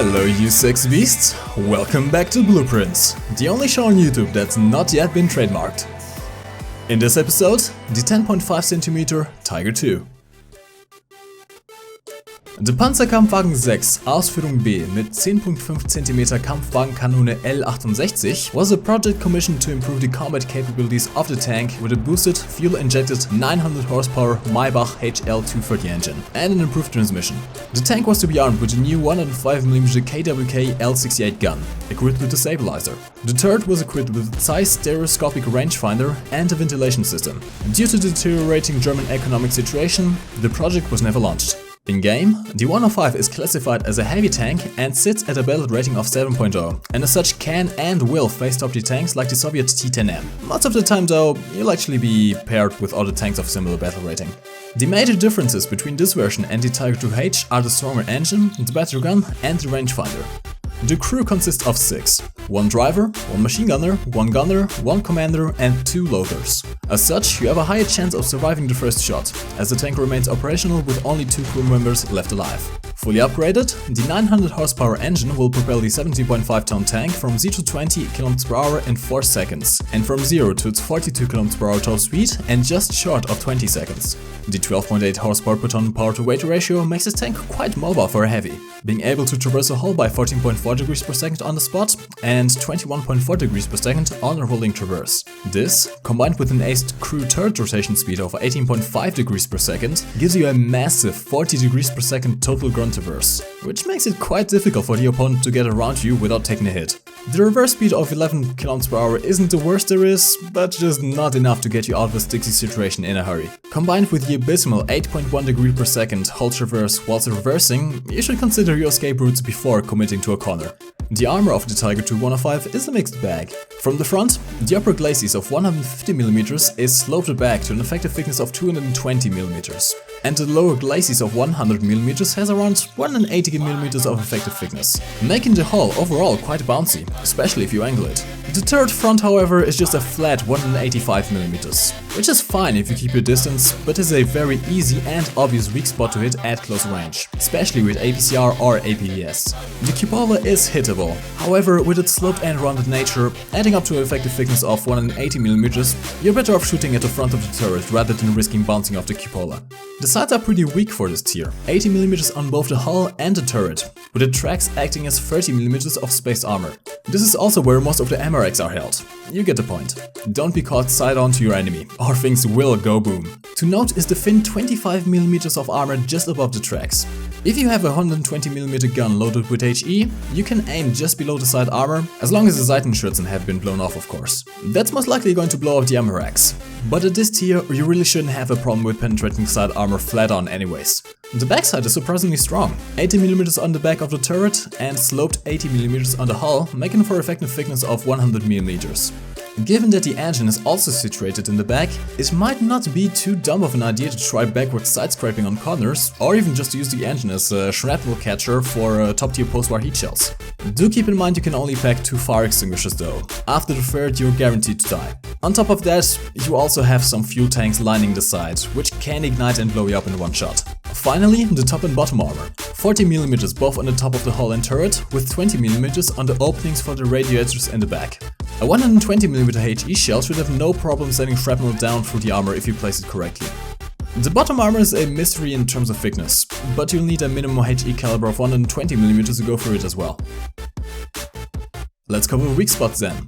Hello you sex beasts, welcome back to Blueprints, the only show on YouTube that's not yet been trademarked. In this episode, the 10.5cm Tiger II. Der Panzerkampfwagen 6 Ausführung B mit 10.5 cm Kampfwagenkanone L68 was a project commissioned to improve the combat capabilities of the tank with a boosted, fuel-injected 900 horsepower Maybach HL230 engine and an improved transmission. The tank was to be armed with a new 105mm KWK L68 gun, equipped with a stabilizer. The turret was equipped with a Zeiss stereoscopic rangefinder and a ventilation system. Due to the deteriorating German economic situation, the project was never launched. In-game, the 105 is classified as a heavy tank and sits at a battle rating of 7.0, and as such can and will face top tier tanks like the Soviet T-10M. Most of the time though, you'll actually be paired with other tanks of similar battle rating. The major differences between this version and the Tiger II-H are the stronger engine, the better gun and the rangefinder. The crew consists of 6. 1 driver, 1 machine gunner, 1 gunner, 1 commander and 2 loaders. As such, you have a higher chance of surviving the first shot, as the tank remains operational with only 2 crew members left alive. Fully upgraded, the 900 horsepower engine will propel the 17.5 ton tank from 0 to 20 km/h in 4 seconds, and from 0 to its 42 km/h top speed in just short of 20 seconds. The 12.8 horsepower per ton power to weight ratio makes this tank quite mobile for a heavy, being able to traverse a hull by 14.4 degrees per second on the spot and 21.4 degrees per second on a rolling traverse. This, combined with an aced crew turret rotation speed of 18.5 degrees per second, gives you a massive 40 degrees per second total ground traverse, which makes it quite difficult for the opponent to get around you without taking a hit. The reverse speed of 11 km/h isn't the worst there is, but just not enough to get you out of a sticky situation in a hurry. Combined with the abysmal 8.1 degree per second hull traverse whilst reversing, you should consider your escape routes before committing to a corner. The armor of the Tiger II 105 is a mixed bag. From the front, the upper glacis of 150mm is sloped back to an effective thickness of 220mm, and the lower glacis of 100mm has around 180mm of effective thickness, making the hull overall quite bouncy, especially if you angle it. The turret front, however, is just a flat 185mm, which is fine if you keep your distance, but is a very easy and obvious weak spot to hit at close range, especially with APCR or APDS. The cupola is hittable, however, with its sloped and rounded nature, adding up to an effective thickness of 180mm, you're better off shooting at the front of the turret rather than risking bouncing off the cupola. The sights are pretty weak for this tier, 80mm on both the hull and the turret, with the tracks acting as 30mm of spaced armor. This is also where most of the MRX are held. You get the point. Don't be caught side-on to your enemy, or things will go boom. To note is the thin 25mm of armor just above the tracks. If you have a 120mm gun loaded with HE, you can aim just below the side armor, as long as the Seitenschürzen have been blown off, of course. That's most likely going to blow off the MRX. But at this tier, you really shouldn't have a problem with penetrating side armor flat on anyways. The backside is surprisingly strong, 80mm on the back of the turret and sloped 80mm on the hull, making for effective thickness of 100mm. Given that the engine is also situated in the back, it might not be too dumb of an idea to try backward side scraping on corners, or even just use the engine as a shrapnel catcher for top tier post-war heat shells. Do keep in mind you can only pack 2 fire extinguishers though. After the third, you're guaranteed to die. On top of that, you also have some fuel tanks lining the side, which can ignite and blow you up in one shot. Finally, the top and bottom armor. 40mm both on the top of the hull and turret, with 20mm on the openings for the radiators in the back. A 120mm HE shell should have no problem sending shrapnel down through the armor if you place it correctly. The bottom armor is a mystery in terms of thickness, but you'll need a minimum HE caliber of 120mm to go through it as well. Let's cover weak spots then.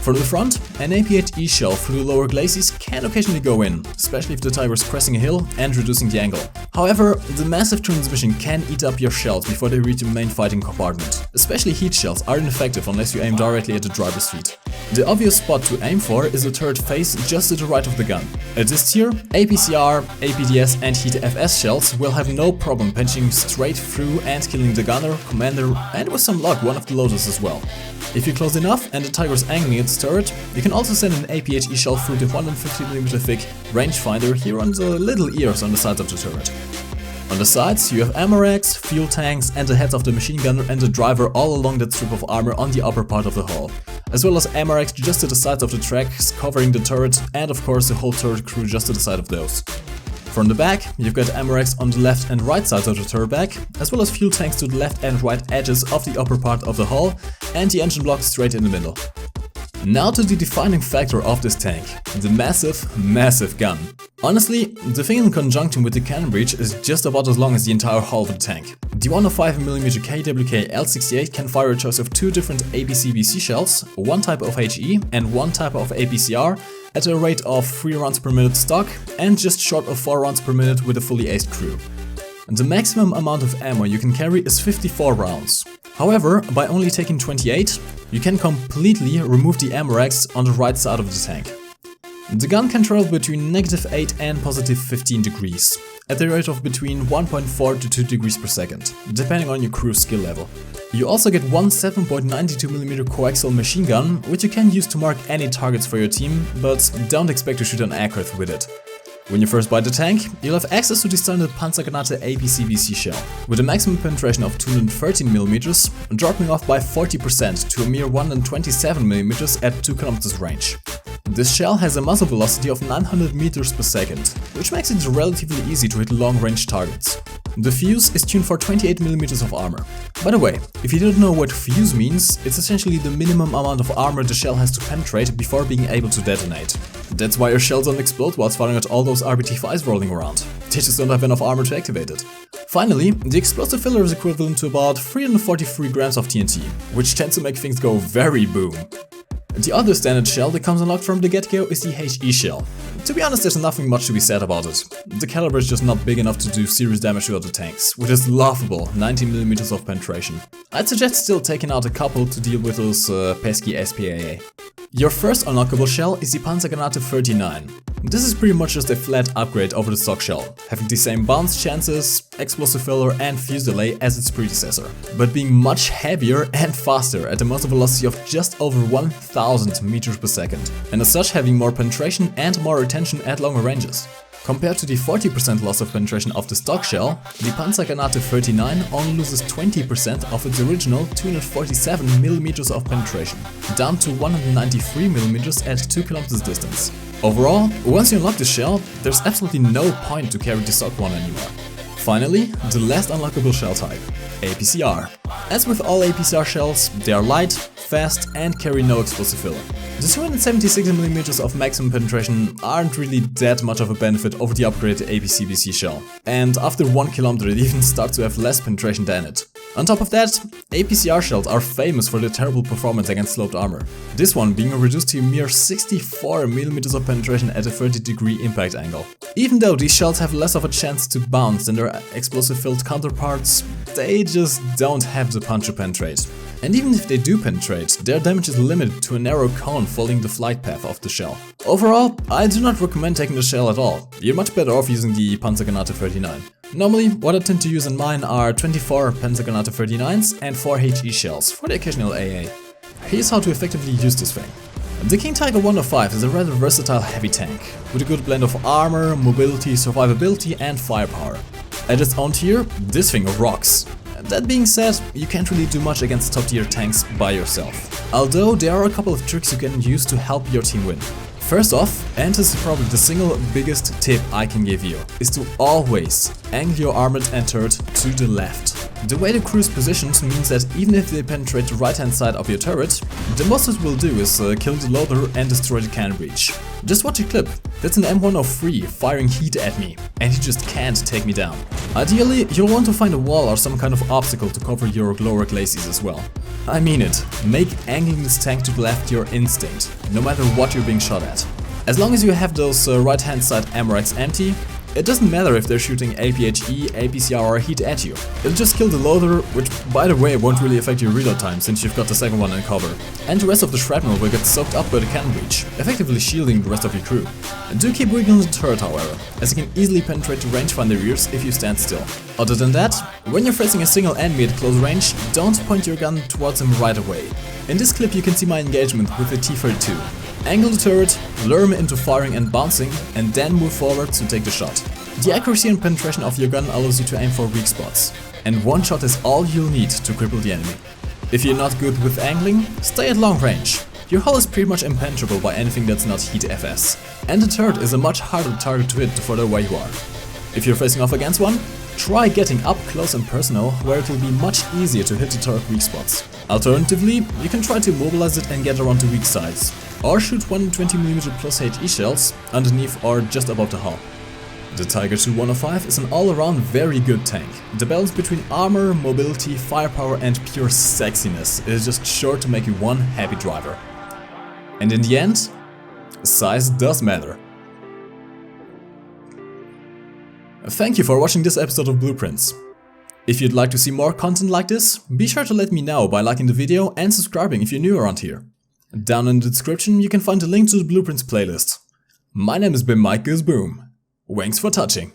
From the front, an APHE shell through the lower glacis can occasionally go in, especially if the Tiger is pressing a hill and reducing the angle. However, the massive transmission can eat up your shells before they reach the main fighting compartment. Especially heat shells are ineffective unless you aim directly at the driver's feet. The obvious spot to aim for is the turret face just to the right of the gun. At this tier, APCR, APDS and Heat FS shells will have no problem punching straight through and killing the gunner, commander and with some luck one of the loaders as well. If you're close enough and the Tiger is angling its turret, you can also send an APHE shell through the 150mm thick rangefinder here on the little ears on the sides of the turret. On the sides, you have MRX, fuel tanks and the heads of the machine gunner and the driver all along that strip of armor on the upper part of the hull, as well as MRX just to the sides of the tracks covering the turret and of course the whole turret crew just to the side of those. From the back, you've got ammo racks on the left and right sides of the turret back, as well as fuel tanks to the left and right edges of the upper part of the hull, and the engine block straight in the middle. Now to the defining factor of this tank, the massive gun. Honestly, the thing in conjunction with the cannon breech is just about as long as the entire hull of the tank. The 105mm KWK L68 can fire a choice of 2 different APCBC shells, 1 type of HE and 1 type of APCR, at a rate of 3 rounds per minute stock and just short of 4 rounds per minute with a fully aced crew. The maximum amount of ammo you can carry is 54 rounds. However, by only taking 28, you can completely remove the ammo racks on the right side of the tank. The gun can travel between -8 and +15 degrees, at the rate of between 1.4 to 2 degrees per second, depending on your crew's skill level. You also get one 7.92mm coaxial machine gun, which you can use to mark any targets for your team, but don't expect to shoot an aircraft with it. When you first buy the tank, you'll have access to the standard Panzergranate APCBC shell, with a maximum penetration of 213mm, dropping off by 40% to a mere 127mm at 2 km range. This shell has a muzzle velocity of 900 meters per second, which makes it relatively easy to hit long-range targets. The fuse is tuned for 28mm of armor. By the way, if you don't know what fuse means, it's essentially the minimum amount of armor the shell has to penetrate before being able to detonate. That's why your shells don't explode whilst firing at all those RBT-5s rolling around. They just don't have enough armor to activate it. Finally, the explosive filler is equivalent to about 343 grams of TNT, which tends to make things go very boom. The other standard shell that comes unlocked from the get-go is the HE shell. To be honest, there's nothing much to be said about it. The caliber is just not big enough to do serious damage to other tanks, with its laughable 90mm of penetration. I'd suggest still taking out a couple to deal with those pesky SPAA. Your first unlockable shell is the Panzergranate 39. This is pretty much just a flat upgrade over the stock shell, having the same bounce chances, explosive filler and fuse delay as its predecessor, but being much heavier and faster at a muzzle velocity of just over 1000 meters per second, and as such having more penetration and more retention at longer ranges. Compared to the 40% loss of penetration of the stock shell, the Panzergranate 39 only loses 20% of its original 247mm of penetration, down to 193mm at 2 km distance. Overall, once you unlock the shell, there's absolutely no point to carry the stock one anymore. Finally, the last unlockable shell type, APCR. As with all APCR shells, they are light, fast and carry no explosive filler. The 276mm of maximum penetration aren't really that much of a benefit over the upgraded APCBC shell, and after 1 km it even starts to have less penetration than it. On top of that, APCR shells are famous for their terrible performance against sloped armor, this one being reduced to a mere 64mm of penetration at a 30-degree impact angle. Even though these shells have less of a chance to bounce than their explosive-filled counterparts, they just don't have the punch to penetrate. And even if they do penetrate, their damage is limited to a narrow cone following the flight path of the shell. Overall, I do not recommend taking the shell at all. You're much better off using the Panzergranate 39. Normally, what I tend to use in mine are 24 Panzergranate 39s and 4 HE shells for the occasional AA. Here's how to effectively use this thing. The King Tiger 105 is a rather versatile heavy tank, with a good blend of armor, mobility, survivability and firepower. At its own tier, this thing rocks. That being said, you can't really do much against top tier tanks by yourself. Although there are a couple of tricks you can use to help your team win. First off, and this is probably the single biggest tip I can give you, is to always angle your armored and turret to the left. The way the crew is positioned means that even if they penetrate the right hand side of your turret, the most it will do is kill the loader and destroy the cannon breech. Just watch the clip, that's an M103 firing heat at me, and he just can't take me down. Ideally, you'll want to find a wall or some kind of obstacle to cover your lower glacis as well. I mean it, make angling this tank to the left your instinct, no matter what you're being shot at. As long as you have those right hand side ammo racks empty, it doesn't matter if they're shooting APHE, APCR or heat at you. It'll just kill the loader, which by the way won't really affect your reload time since you've got the second one in cover. And the rest of the shrapnel will get soaked up by the cannon breech, effectively shielding the rest of your crew. Do keep wiggling the turret however, as it can easily penetrate the rangefinder ears if you stand still. Other than that, when you're facing a single enemy at close range, don't point your gun towards him right away. In this clip you can see my engagement with the T-32. Angle the turret, lure him into firing and bouncing, and then move forward to take the shot. The accuracy and penetration of your gun allows you to aim for weak spots, and one shot is all you'll need to cripple the enemy. If you're not good with angling, stay at long range. Your hull is pretty much impenetrable by anything that's not heat FS, and the turret is a much harder target to hit the further away you are. If you're facing off against one, try getting up close and personal, where it will be much easier to hit the turret weak spots. Alternatively, you can try to immobilize it and get around the weak sides, or shoot 120mm plus HE shells underneath or just above the hull. The Tiger II 105 is an all-around very good tank. The balance between armor, mobility, firepower and pure sexiness is just sure to make you one happy driver. And in the end, size does matter. Thank you for watching this episode of Blueprints. If you'd like to see more content like this, be sure to let me know by liking the video and subscribing if you're new around here. Down in the description you can find a link to the Blueprints playlist. My name is BIMMikeGoesBoom. Thanks for touching.